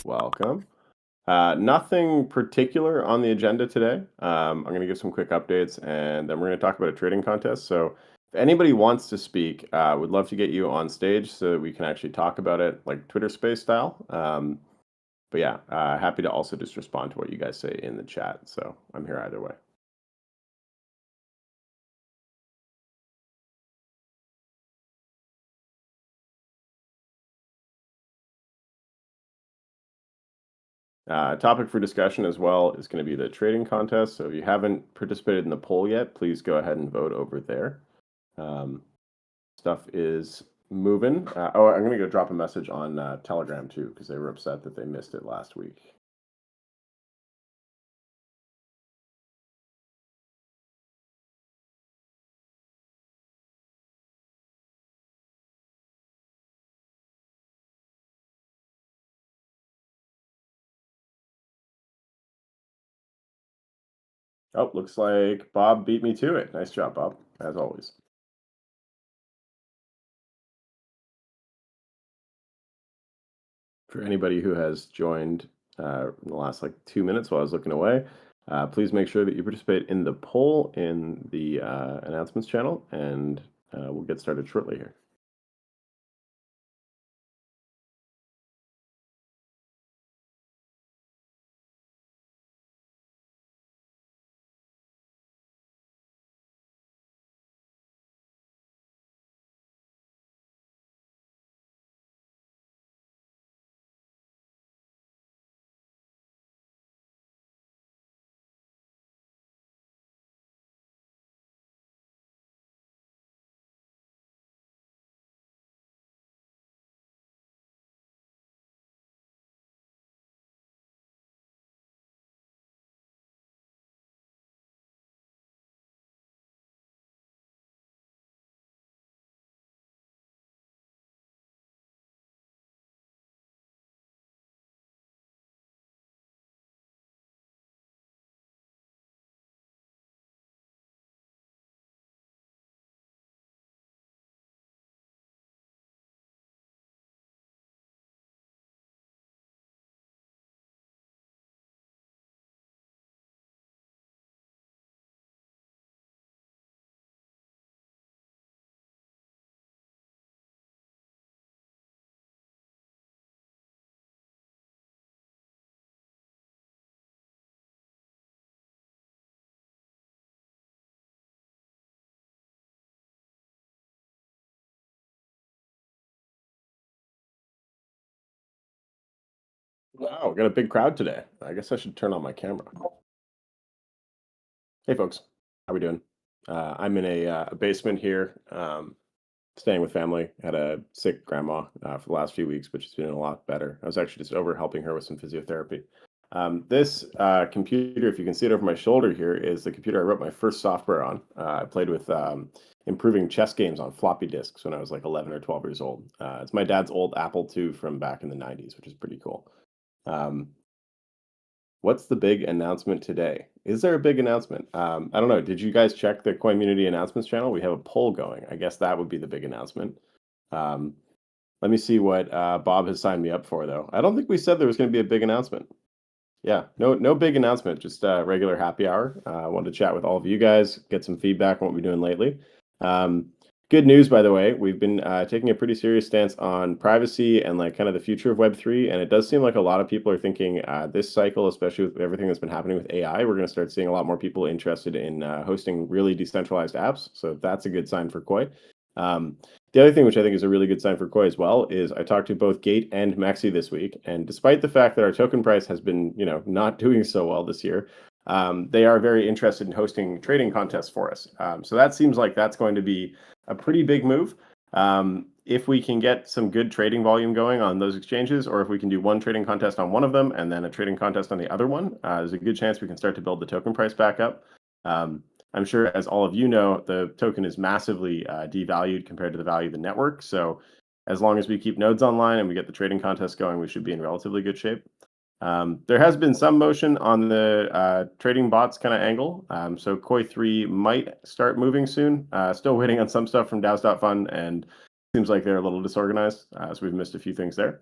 Welcome. Nothing particular on the agenda today. I'm going to give some quick updates and then we're going to talk about a trading contest. So, if anybody wants to speak, would love to get you on stage so that we can actually talk about it like Twitter space style. But yeah, happy to also just respond to what you guys say in the chat. So, I'm here either way. Topic for discussion as well is going to be the trading contest. So, if you haven't participated in the poll yet, please go ahead and vote over there. Um, Stuff is moving. I'm going to go drop a message on Telegram too because they were upset that they missed it last week. Oh, looks like Bob beat me to it. Nice job, Bob, as always. For anybody who has joined in the last like 2 minutes while I was looking away, please make sure that you participate in the poll in the announcements channel, and we'll get started shortly here. Wow, we got a big crowd today. I guess I should turn on my camera. Hey, folks, how we doing? I'm in a basement here. Staying with family. Had a sick grandma for the last few weeks, but she's feeling a lot better. I was actually just over helping her with some physiotherapy. This computer, if you can see it over my shoulder here, is the computer I wrote my first software on. I played with improving chess games on floppy disks when I was like 11 or 12 years old. It's my dad's old Apple II from back in the 90s, which is pretty cool. Um, What's the big announcement today? Is there a big announcement? I don't know. Did you guys check the Community announcements channel? We have a poll going. I guess that would be the big announcement. Um, Let me see what Bob has signed me up for, though. I don't think we said there was going to be a big announcement. Yeah, no big announcement. Just a regular happy hour. I wanted to chat with all of you guys, get some feedback on what we're doing lately. Um, Good news, by the way. We've been taking a pretty serious stance on privacy and like kind of the future of Web3, and it does seem like a lot of people are thinking this cycle, especially with everything that's been happening with AI, we're going to start seeing a lot more people interested in hosting really decentralized apps. So that's a good sign for Koii. The other thing, which I think is a really good sign for Koii as well, is I talked to both Gate and Maxi this week, and despite the fact that our token price has been, not doing so well this year, they are very interested in hosting trading contests for us. So that seems like that's going to be a pretty big move. If we can get some good trading volume going on those exchanges, or if we can do one trading contest on one of them and then a trading contest on the other one, there's a good chance we can start to build the token price back up. I'm sure, as all of you know, the token is massively devalued compared to the value of the network. So as long as we keep nodes online and we get the trading contest going, we should be in relatively good shape. There has been some motion on the trading bots kind of angle. So Koii 3 might start moving soon. Still waiting on some stuff from DAOs.fun, and seems like they're a little disorganized. So we've missed a few things there.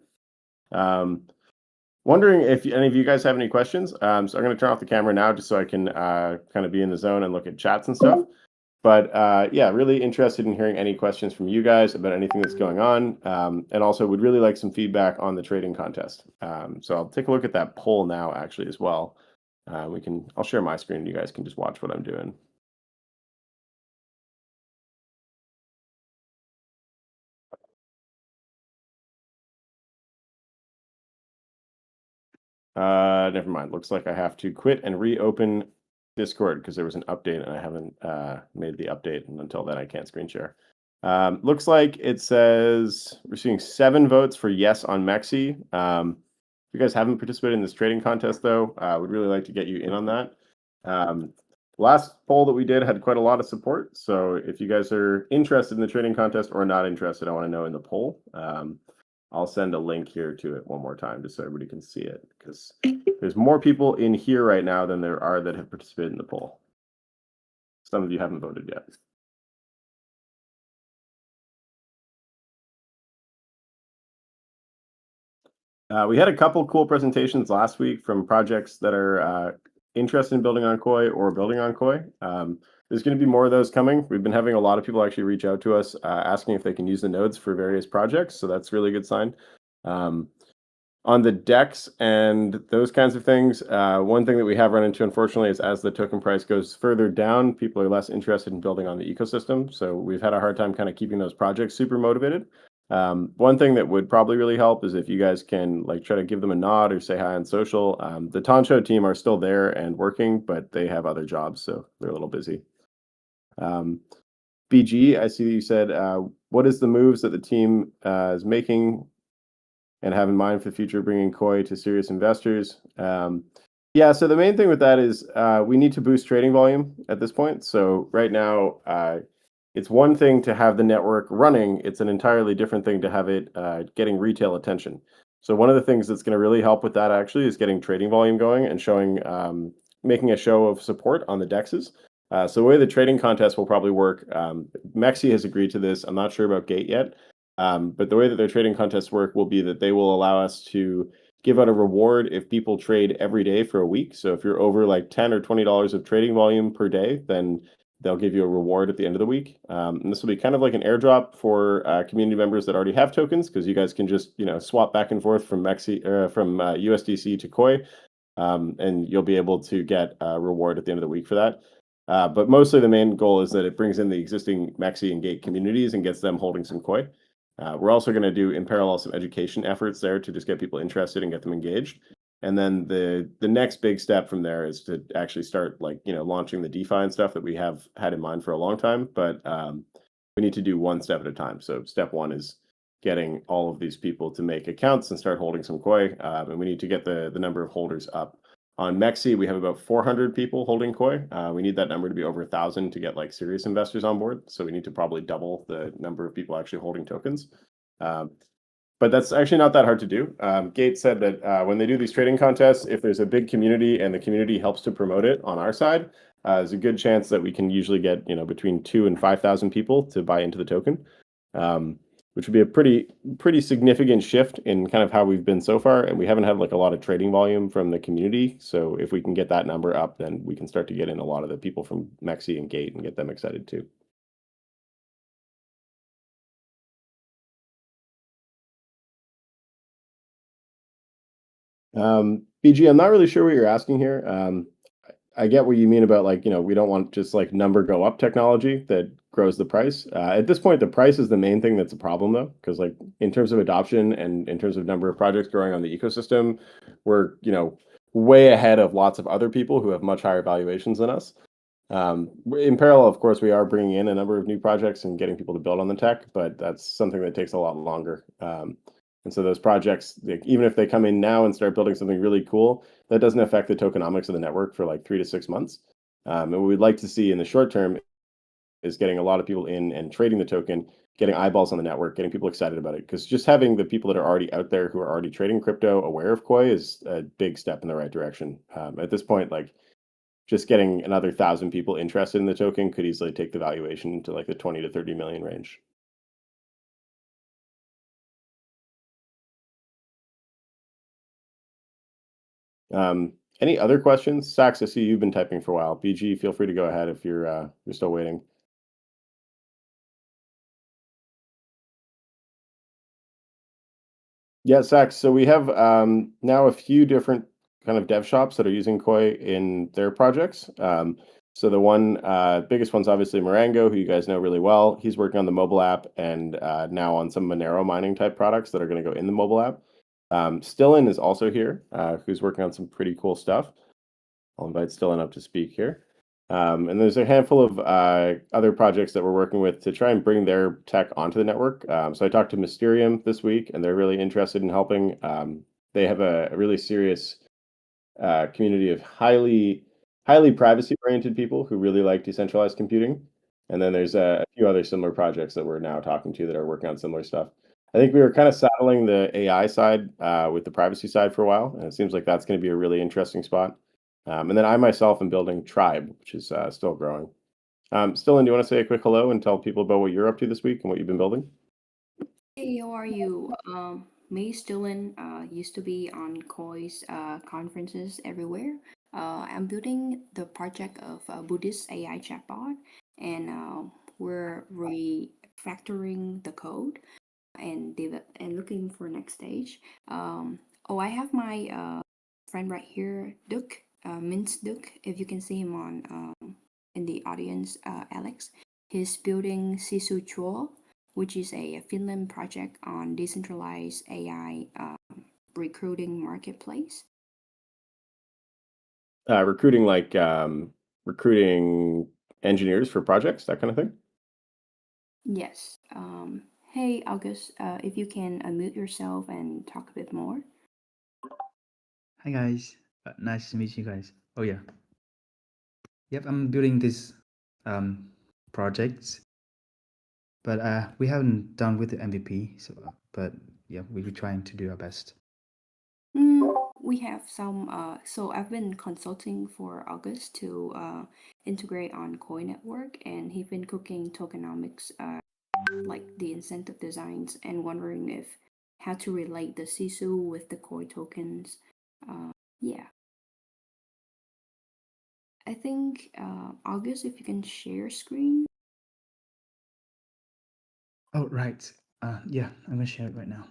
Wondering if any of you guys have any questions. So I'm going to turn off the camera now just so I can kind of be in the zone and look at chats and stuff. But yeah, really interested in hearing any questions from you guys about anything that's going on. And also would really like some feedback on the trading contest. So I'll take a look at that poll now actually as well. I'll share my screen. You guys can just watch what I'm doing. Never mind. Looks like I have to quit and reopen Discord because there was an update and I haven't made the update, and until then I can't screen share. Looks like it says we're seeing 7 votes for yes on Mexi. If you guys haven't participated in this trading contest, though, would really like to get you in on that. Last poll that we did had quite a lot of support. So if you guys are interested in the trading contest or not interested, I want to know in the poll. I'll send a link here to it one more time just so everybody can see it, because there's more people in here right now than there are that have participated in the poll. Some of you haven't voted yet. We had a couple cool presentations last week from projects that are interested in building on Koii or building on Koii. There's going to be more of those coming. We've been having a lot of people actually reach out to us asking if they can use the nodes for various projects, so that's a really good sign. On the DEX and those kinds of things, one thing that we have run into, unfortunately, is as the token price goes further down, people are less interested in building on the ecosystem. So we've had a hard time kind of keeping those projects super motivated. One thing that would probably really help is if you guys can like try to give them a nod or say hi on social. The Tancho team are still there and working, but they have other jobs, so they're a little busy. BG, I see that you said, what is the moves that the team is making and have in mind for the future bringing Koii to serious investors? Yeah, so the main thing with that is we need to boost trading volume at this point. So right now, it's one thing to have the network running. It's an entirely different thing to have it getting retail attention. So one of the things that's going to really help with that actually is getting trading volume going and showing, making a show of support on the DEXs. So the way the trading contest will probably work, Mexi has agreed to this. I'm not sure about Gate yet. But the way that their trading contests work will be that they will allow us to give out a reward if people trade every day for a week. So if you're over like $10 or $20 of trading volume per day, then they'll give you a reward at the end of the week. And this will be kind of like an airdrop for community members that already have tokens, because you guys can just swap back and forth from USDC to Koii, and you'll be able to get a reward at the end of the week for that. But mostly the main goal is that it brings in the existing Mexi and Gate communities and gets them holding some Koii. We're also going to do in parallel some education efforts there to just get people interested and get them engaged. And then the next big step from there is to actually start launching the DeFi and stuff that we have had in mind for a long time. But we need to do one step at a time. So step one is getting all of these people to make accounts and start holding some Koii. And we need to get the number of holders up. On Mexi, we have about 400 people holding Koii. We need that number to be over 1,000 to get like serious investors on board. So we need to probably double the number of people actually holding tokens. But that's actually not that hard to do. Gates said that when they do these trading contests, if there's a big community and the community helps to promote it on our side, there's a good chance that we can usually get between 2,000 and 5,000 people to buy into the token. Which would be a pretty significant shift in kind of how we've been so far. And we haven't had like a lot of trading volume from the community. So if we can get that number up, then we can start to get in a lot of the people from Mexi and Gate and get them excited too. BG, I'm not really sure what you're asking here. I get what you mean about we don't want just like number go up technology that grows the price. At this point, the price is the main thing that's a problem though, because like in terms of adoption and in terms of number of projects growing on the ecosystem, we're way ahead of lots of other people who have much higher valuations than us. In parallel, of course, we are bringing in a number of new projects and getting people to build on the tech, but that's something that takes a lot longer. And so those projects, even if they come in now and start building something really cool, that doesn't affect the tokenomics of the network for like 3 to 6 months. And what we'd like to see in the short term is getting a lot of people in and trading the token, getting eyeballs on the network, getting people excited about it. Because just having the people that are already out there who are already trading crypto aware of Koii is a big step in the right direction. At this point, like just getting another 1,000 people interested in the token could easily take the valuation into like the 20 to 30 million range. Any other questions? Sax, I see you've been typing for a while. BG, feel free to go ahead if you're still waiting. Yeah, Sax. So we have now a few different kind of dev shops that are using Koi in their projects. So the one biggest one's obviously Marango, who you guys know really well. He's working on the mobile app and now on some Monero mining type products that are going to go in the mobile app. Stillin is also here, who's working on some pretty cool stuff. I'll invite Stillin up to speak here. And there's a handful of other projects that we're working with to try and bring their tech onto the network. So I talked to Mysterium this week, and they're really interested in helping. They have a really serious community of highly privacy oriented people who really like decentralized computing. And then there's a few other similar projects that we're now talking to that are working on similar stuff. I think we were kind of saddling the AI side with the privacy side for a while, and it seems like that's going to be a really interesting spot. And then I myself am building Tribe, which is still growing. Stillin, do you want to say a quick hello and tell people about what you're up to this week and what you've been building? Hey, how are you? Me, Dylan, used to be on Koi's conferences everywhere. I'm building the project of a Buddhist AI chatbot, and we're refactoring the code and looking for next stage. Oh, I have my friend right here, Duke, Mince Duke. If you can see him on in the audience, Alex. He's building Sisu Chuo, which is a Finland project on decentralized AI recruiting marketplace. Recruiting like recruiting engineers for projects, that kind of thing. Yes. Hey, August, if you can unmute yourself and talk a bit more. Hi guys, nice to meet you guys. Oh yeah, yep. I'm building this um, project, but we haven't done with the MVP. So, but yeah, we're trying to do our best. We have some, so I've been consulting for August to integrate on Koii network, and he's been cooking tokenomics, like the incentive designs, and wondering if how to relate the Sisu with the Koii tokens. Yeah, I think August, if you can share screen. Oh right. Yeah, I'm gonna share it right now.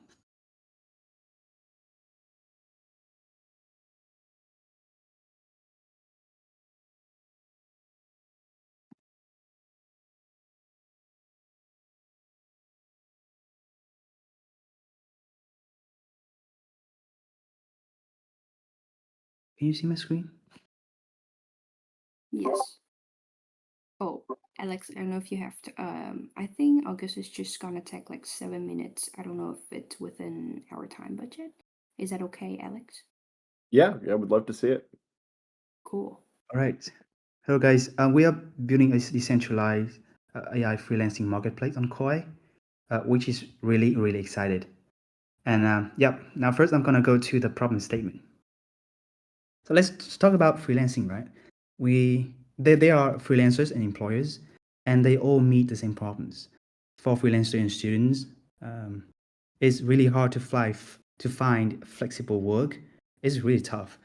Can you see my screen? Yes. Oh, Alex, I don't know if you have to. I think August is just gonna take like 7 minutes. I don't know if it's within our time budget. Is that okay, Alex? Yeah, would love to see it. Cool. All right. Hello guys. We are building a decentralized AI freelancing marketplace on Koii, which is really excited. And yeah, now first I'm gonna go to the problem statement. So let's talk about freelancing, right? They are freelancers and employers, and they all meet the same problems. For freelancers and students, it's really hard to find flexible work. It's really tough,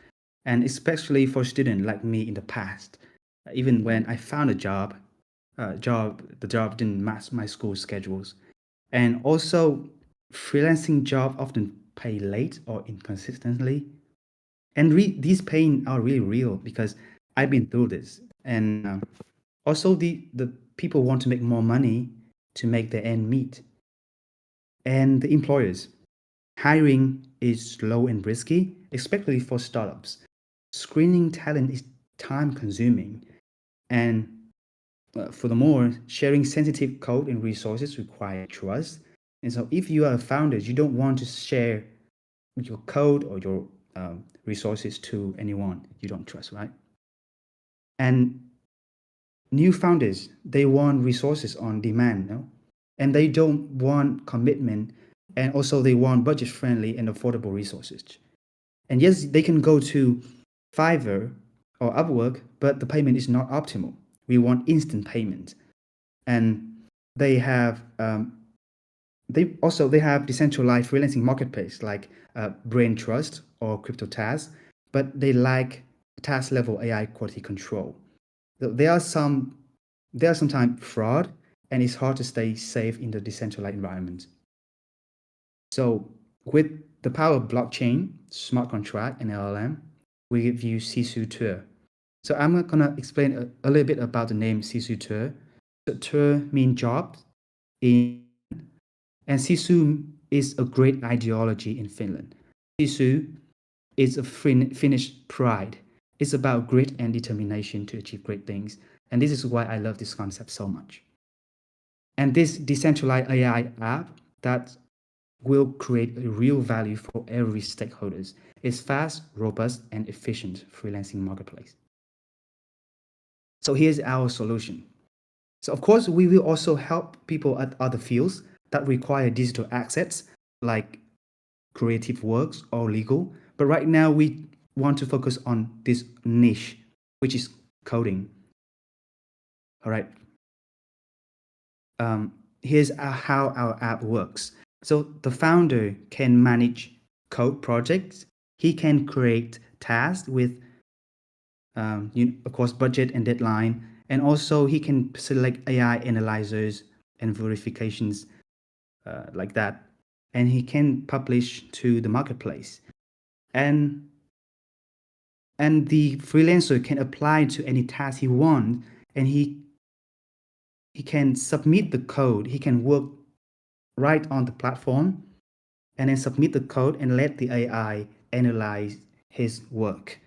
and especially for students like me in the past. Even when I found a the job didn't match my school schedules, and also freelancing job often pay late or inconsistently, and these pain are really real because I've been through this. And also the people want to make more money to make their end meet. And the employers, hiring is slow and risky, especially for startups. Screening talent is time consuming, and furthermore, sharing sensitive code and resources require trust. And so if you are a founder, you don't want to share your code or your resources to anyone you don't trust, right? And new founders, they want resources on demand, no? And they don't want commitment, and also they want budget friendly and affordable resources. And yes, they can go to Fiverr or Upwork, but the payment is not optimal. We want instant payment. And they have they have decentralized freelancing marketplace like Brain Trust or CryptoTaz, but they lack task level AI quality control. There are sometimes fraud, and it's hard to stay safe in the decentralized environment. So with the power of blockchain, smart contract, and LLM, we give you Sisu Tour. So I'm gonna explain a little bit about the name Sisu Tour. So Tour means job in, and Sisu is a great ideology in Finland. Sisu is a Finnish pride. It's about grit and determination to achieve great things. And this is why I love this concept so much. And this decentralized AI app that will create a real value for every stakeholders. It's fast, robust, and efficient freelancing marketplace. So here's our solution. So of course, we will also help people at other fields that require digital assets like creative works or legal. But right now we want to focus on this niche, which is coding. All right. Here's how our app works. So the founder can manage code projects. He can create tasks with, of course, budget and deadline. And also he can select AI analyzers and verifications like that. And he can publish to the marketplace. And the freelancer can apply to any task he wants, and he can submit the code. He can work right on the platform and then submit the code and let the AI analyze his work.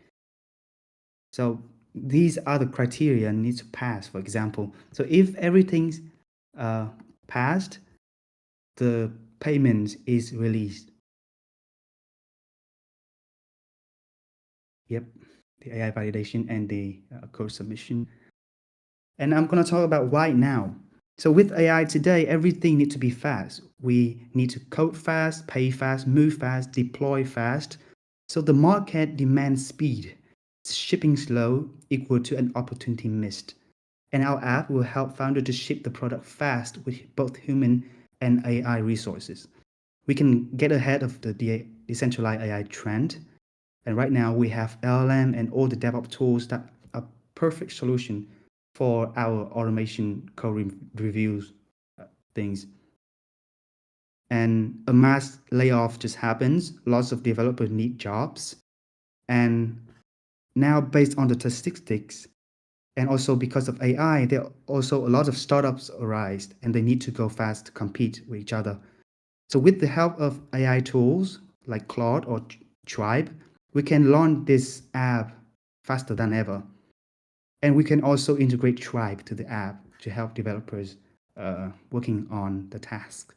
So these are the criteria need to pass, for example. So if everything's passed, the payment is released. Yep, the AI validation and the code submission. And I'm going to talk about why now. So with AI today, everything needs to be fast. We need to code fast, pay fast, move fast, deploy fast. So the market demands speed. Shipping slow equal to an opportunity missed. And our app will help founders to ship the product fast with both human and AI resources. We can get ahead of the decentralized AI trend. And right now we have LLM and all the DevOps tools that are perfect solution for our automation code reviews things. And a mass layoff just happens. Lots of developers need jobs. And now based on the statistics, and also because of AI, there are also a lot of startups arise and they need to go fast to compete with each other. So with the help of AI tools like Claude or Tribe, we can launch this app faster than ever. And we can also integrate Tribe to the app to help developers working on the task.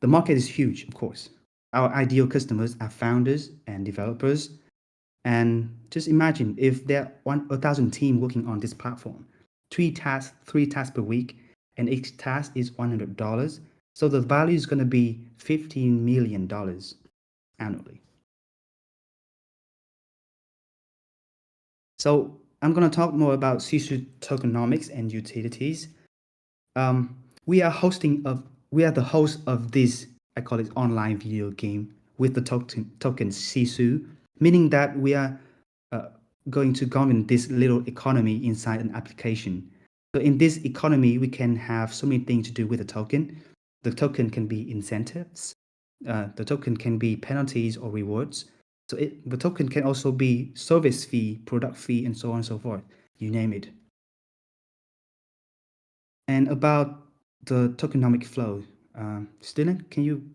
The market is huge, of course. Our ideal customers are founders and developers. And just imagine if there are 1,000 teams working on this platform, three tasks per week, and each task is $100. So the value is going to be $15 million annually. So I'm going to talk more about Sisu tokenomics and utilities. We are the host of this, I call it online video game with the token Sisu, meaning that we are going to govern this little economy inside an application. So in this economy, we can have so many things to do with the token. The token can be incentives. The token can be penalties or rewards. So the token can also be service fee, product fee, and so on and so forth. You name it. And about the tokenomic flow, Dylan, can you?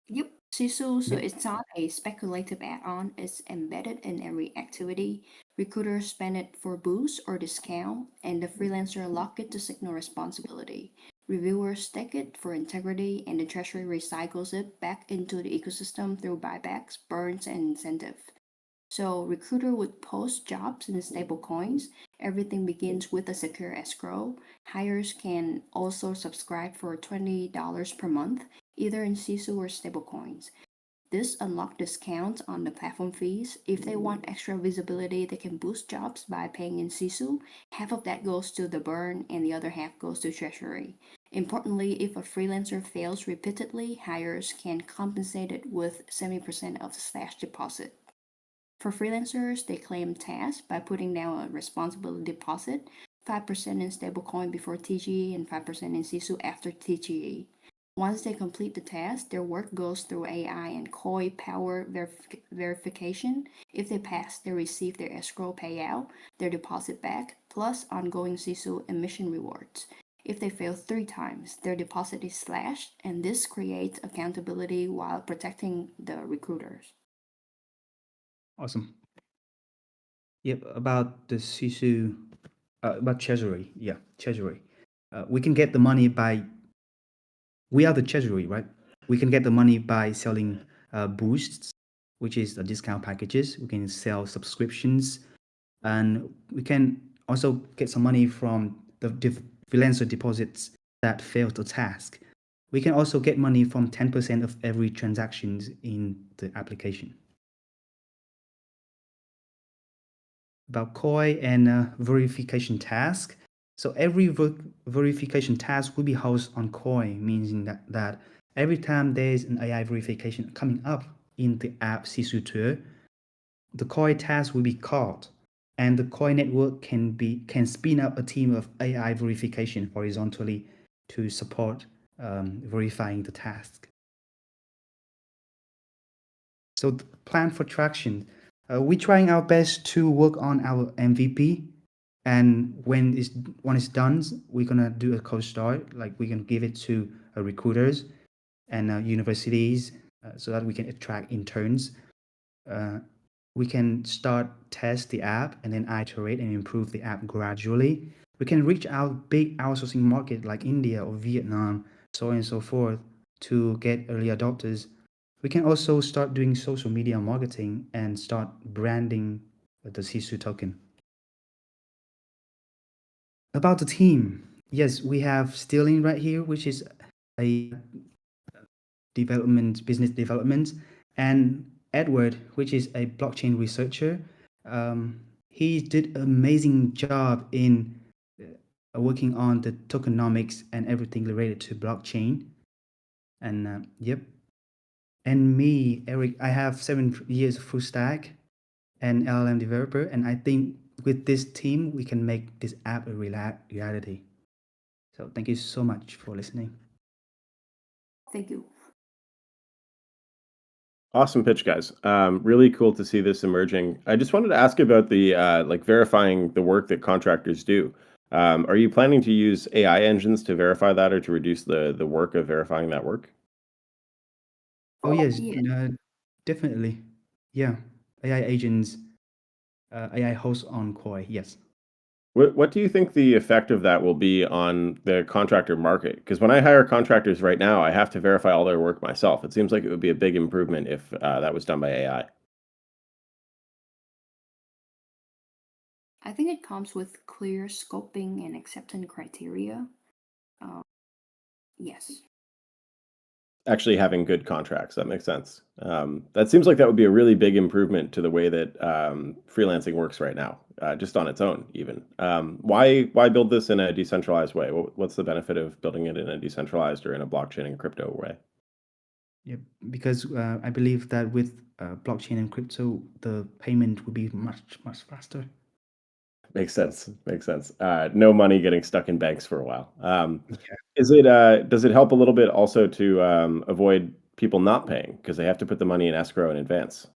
Yep. Sisu, so Yep. it's not a speculative add-on, it's embedded in every activity. Recruiters spend it for boost or discount, and the freelancer lock it to signal responsibility. Reviewers stake it for integrity, and the treasury recycles it back into the ecosystem through buybacks, burns, and incentive. So recruiter would post jobs in stable coins. Everything begins with a secure escrow. Hires can also subscribe for $20 per month, either in Sisu or stablecoins. This unlocks discounts on the platform fees. If they want extra visibility, they can boost jobs by paying in Sisu. Half of that goes to the burn and the other half goes to treasury. Importantly, if a freelancer fails repeatedly, hires can compensate it with 70% of the slash deposit. For freelancers, they claim tasks by putting down a responsibility deposit, 5% in stablecoin before TGE and 5% in Sisu after TGE. Once they complete the task, their work goes through AI and Koii power verification. If they pass, they receive their escrow payout, their deposit back, plus ongoing Sisu emission rewards. If they fail 3 times, their deposit is slashed, and this creates accountability while protecting the recruiters. Awesome. Yep, about the Sisu, about treasury. Yeah, treasury. We can get the money by, we are the treasury, right? We can get the money by selling boosts, which is the discount packages. We can sell subscriptions, and we can also get some money from the freelancer deposits that failed the task. We can also get money from 10% of every transactions in the application. About Koii and verification task. So every verification task will be hosted on Koii, meaning that every time there's an AI verification coming up in the app Sisu tool, the Koii task will be called, and the Koii network can spin up a team of AI verification horizontally to support verifying the task. So the plan for traction, we're trying our best to work on our MVP, and when it's done, we're gonna do a cold start, like we're gonna give it to recruiters and universities so that we can attract interns. We can start test the app and then iterate and improve the app gradually. We can reach out big outsourcing market like India or Vietnam, so on and so forth, to get early adopters. We can also start doing social media marketing and start branding the Sisu token. About the team, yes, we have Sterling right here, which is a business development, and Edward, which is a blockchain researcher. He did an amazing job in working on the tokenomics and everything related to blockchain. And yep. And me, Eric, I have 7 years full stack and LLM developer, and I think with this team we can make this app a reality. So thank you so much for listening. Thank you. Awesome pitch, guys. Really cool to see this emerging. I just wanted to ask about the like verifying the work that contractors do. Are you planning to use AI engines to verify that or to reduce the work of verifying that work? Oh yes, Yeah. definitely. Yeah, AI agents, AI hosts on Koii. Yes. What do you think the effect of that will be on the contractor market? Because when I hire contractors right now, I have to verify all their work myself. It seems like it would be a big improvement if that was done by AI. I think it comes with clear scoping and acceptance criteria. Yes. Actually having good contracts. That makes sense. That seems like that would be a really big improvement to the way that freelancing works right now, just on its own. Even why build this in a decentralized way? What's the benefit of building it in a decentralized or in a blockchain and crypto way? Yeah, because I believe that with blockchain and crypto, the payment would be much faster. Makes sense. Makes sense. No money getting stuck in banks for a while. Yeah. Is it? Does it help a little bit also to avoid people not paying because they have to put the money in escrow in advance?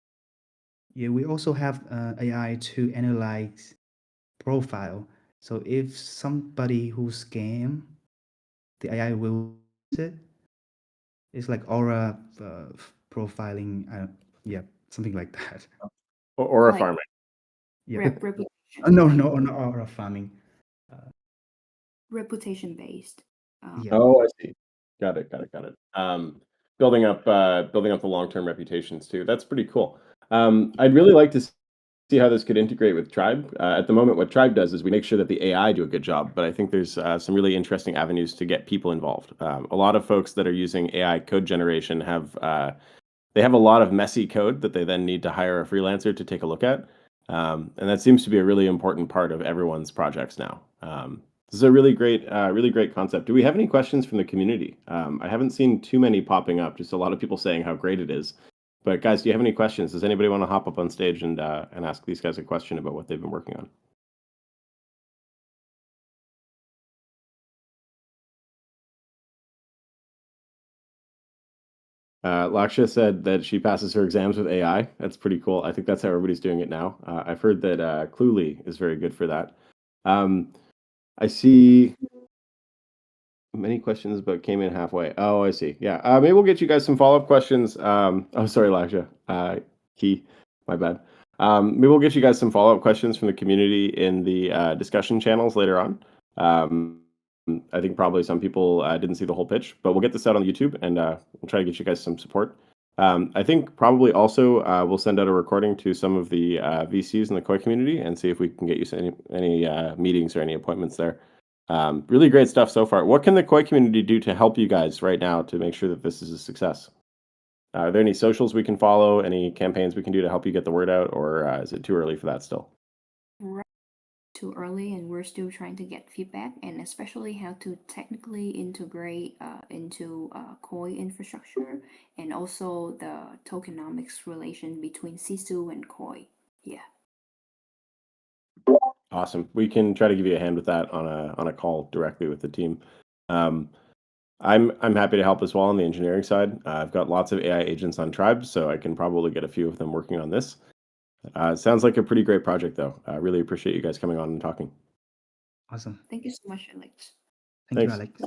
Yeah, we also have AI to analyze profile. So if somebody who scam, the AI will use it. It's like aura profiling. Yeah, something like that. Or a Like farming? Yeah. reputation. No, Like no, not aura farming. reputation based. Yeah. Oh, I see. Got it, got it, got it. Building up the long-term reputations too. That's pretty cool. I'd really like to see how this could integrate with Tribe. At the moment, what Tribe does is we make sure that the AI do a good job, but I think there's some really interesting avenues to get people involved. A lot of folks that are using AI code generation have they have a lot of messy code that they then need to hire a freelancer to take a look at. And that seems to be a really important part of everyone's projects now. This is a really great concept. Do we have any questions from the community? I haven't seen too many popping up, just a lot of people saying how great it is. But guys, do you have any questions? Does anybody want to hop up on stage and ask these guys a question about what they've been working on? Laksha said that she passes her exams with AI. That's pretty cool. I think that's how everybody's doing it now. I've heard that Cluely is very good for that. I see many questions, but came in halfway. Oh, I see. Yeah, maybe we'll get you guys some follow-up questions. Oh, sorry, Laksha. Key, my bad. Maybe we'll get you guys some follow-up questions from the community in the discussion channels later on. I think probably some people didn't see the whole pitch, but we'll get this out on YouTube and we'll try to get you guys some support. I think probably also we'll send out a recording to some of the VCs in the Koii community and see if we can get you any meetings or any appointments there. Really great stuff so far. What can the Koii community do to help you guys right now to make sure that this is a success? Are there any socials we can follow, any campaigns we can do to help you get the word out, or is it too early for that still? Right. Too early, and we're still trying to get feedback, and especially how to technically integrate into Koii infrastructure, and also the tokenomics relation between Sisu and Koii. Yeah. Awesome. We can try to give you a hand with that on a call directly with the team. I'm happy to help as well on the engineering side. I've got lots of AI agents on Tribe, so I can probably get a few of them working on this. Sounds like a pretty great project, though. I really appreciate you guys coming on and talking. Awesome. Thank you so much, Alex. Thank you, Thanks.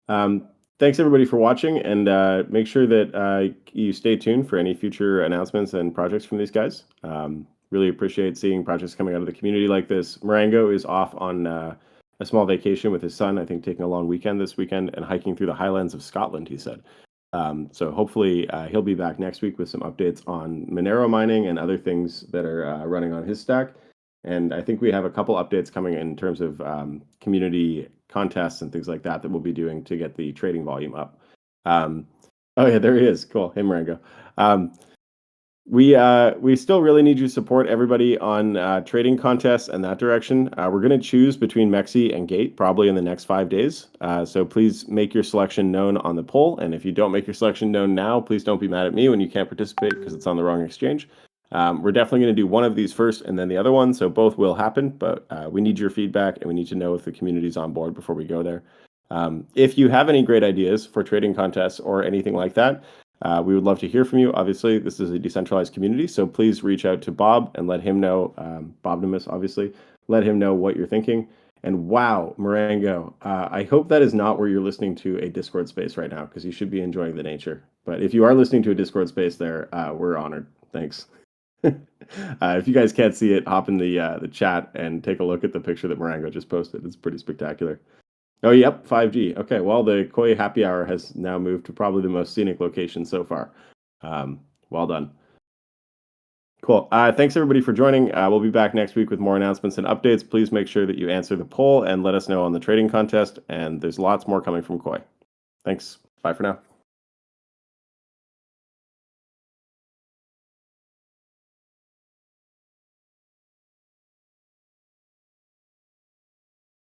Alex. Thanks everybody for watching, and make sure that you stay tuned for any future announcements and projects from these guys. Really appreciate seeing projects coming out of the community like this. Marango is off on a small vacation with his son, I think taking a long weekend this weekend and hiking through the highlands of Scotland, he said. So hopefully he'll be back next week with some updates on Monero mining and other things that are running on his stack. And I think we have a couple updates coming in terms of community contests and things like that that we'll be doing to get the trading volume up. Oh yeah, there he is. Cool. Hey, Marango. We still really need you to support everybody on trading contests and that direction. We're going to choose between Mexi and Gate probably in the next 5 days. So please make your selection known on the poll. And if you don't make your selection known now, please don't be mad at me when you can't participate because it's on the wrong exchange. We're definitely going to do one of these first and then the other one. So both will happen, but we need your feedback and we need to know if the community's on board before we go there. If you have any great ideas for trading contests or anything like that, we would love to hear from you. Obviously, this is a decentralized community, so please reach out to Bob and let him know, Bobnimus, obviously, let him know what you're thinking. And wow, Marango, I hope that is not where you're listening to a Discord space right now, because you should be enjoying the nature. But if you are listening to a Discord space there, we're honored. Thanks. If you guys can't see it, hop in the chat and take a look at the picture that Marango just posted. It's pretty spectacular. Oh, yep, 5G. Okay, well, the Koii happy hour has now moved to probably the most scenic location so far. Well done. Cool. Thanks, everybody, for joining. We'll be back next week with more announcements and updates. Please make sure that you answer the poll and let us know on the trading contest. And there's lots more coming from Koii. Thanks. Bye for now.